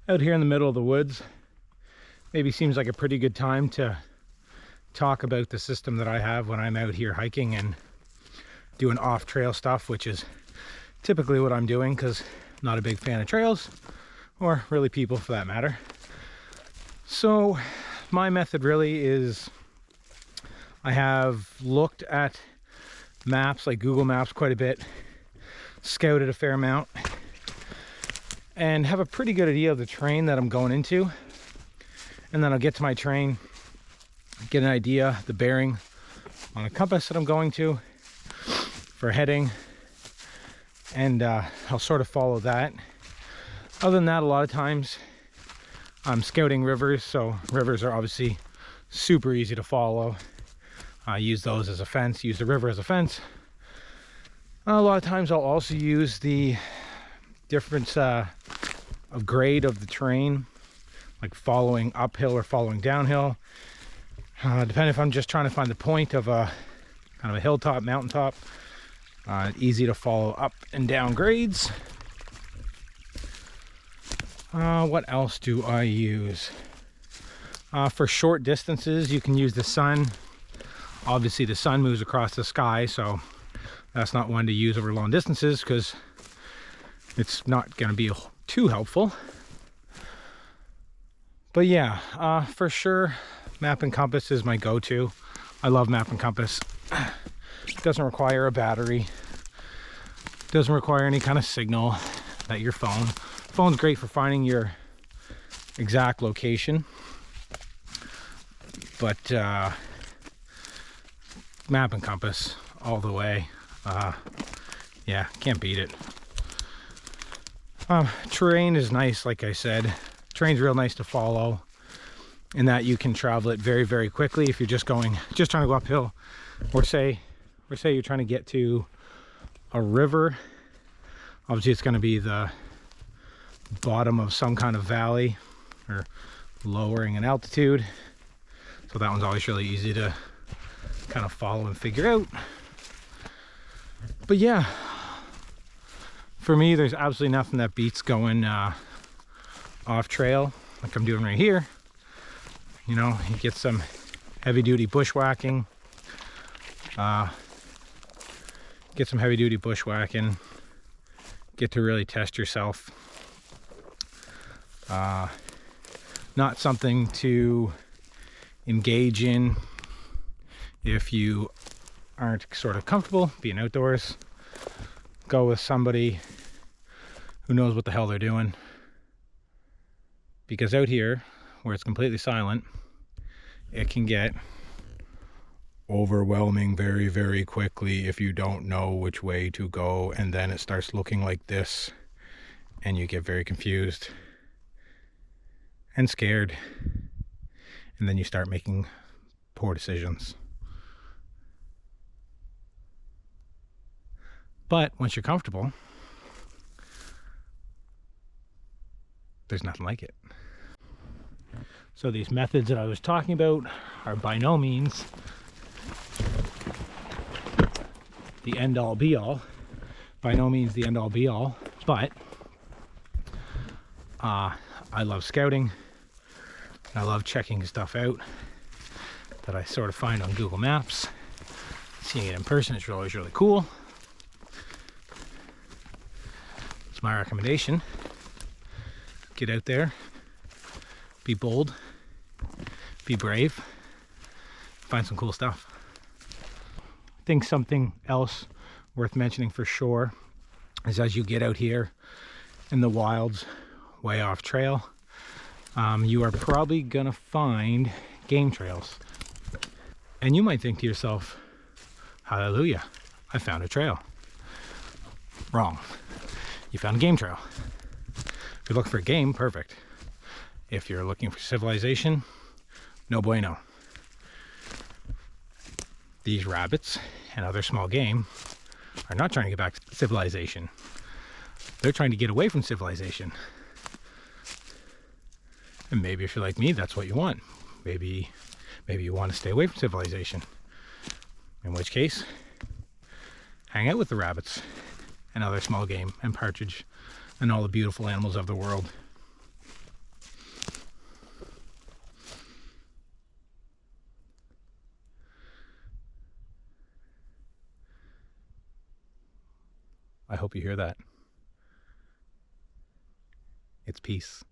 out here in the middle of the woods. Maybe seems like a pretty good time to talk about the system that I have when I'm out here hiking and doing off-trail stuff, which is typically what I'm doing because I'm not a big fan of trails, or really people for that matter. So my method really is, I have looked at maps like Google Maps quite a bit, scouted a fair amount, and have a pretty good idea of the terrain that I'm going into. And then I'll get to my terrain, get an idea, the bearing on a compass that I'm going to for heading, and I'll sort of follow that. Other than that, a lot of times I'm scouting rivers, so rivers are obviously super easy to follow. I use those as a fence, use the river as a fence. A lot of times I'll also use the difference of grade of the terrain, like following uphill or following downhill. Depending if I'm just trying to find the point of a kind of a hilltop, mountaintop, easy to follow up and down grades. What else do I use? For short distances, you can use the sun. Obviously the sun moves across the sky, so that's not one to use over long distances because it's not going to be too helpful. But yeah, for sure, map and compass is my go-to. I love map and compass. It doesn't require a battery. Doesn't require any kind of signal that your phone. Phone's great for finding your exact location. But map and compass all the way. Yeah, can't beat it. Terrain is nice, like I said. Terrain's real nice to follow in that you can travel it very, very quickly if you're just trying to go uphill, or say you're trying to get to a river. Obviously it's going to be the bottom of some kind of valley or lowering in altitude, so that one's always really easy to kind of follow and figure out. But yeah, for me there's absolutely nothing that beats going off trail like I'm doing right here. You know, you get some heavy duty bushwhacking, get to really test yourself. Not something to engage in if you aren't sort of comfortable being outdoors. Go with somebody who knows what the hell they're doing, because out here where it's completely silent, it can get overwhelming very, very quickly if you don't know which way to go, and then it starts looking like this and you get very confused and scared, and then you start making poor decisions. But once you're comfortable, there's nothing like it. So these methods that I was talking about are by no means the end all be all. By no means the end all be all, but I love scouting. I love checking stuff out that I sort of find on Google Maps. Seeing it in person is always really cool. It's my recommendation. Get out there, be bold, be brave, find some cool stuff. I think something else worth mentioning for sure is, as you get out here in the wilds, way off trail, you are probably gonna find game trails. And you might think to yourself, hallelujah, I found a trail. Wrong. You found a game trail. If you're looking for game, perfect. If you're looking for civilization, no bueno. These rabbits and other small game are not trying to get back to civilization. They're trying to get away from civilization. And maybe if you're like me, that's what you want. Maybe you want to stay away from civilization. In which case, hang out with the rabbits and other small game and partridge and all the beautiful animals of the world. I hope you hear that. It's peace.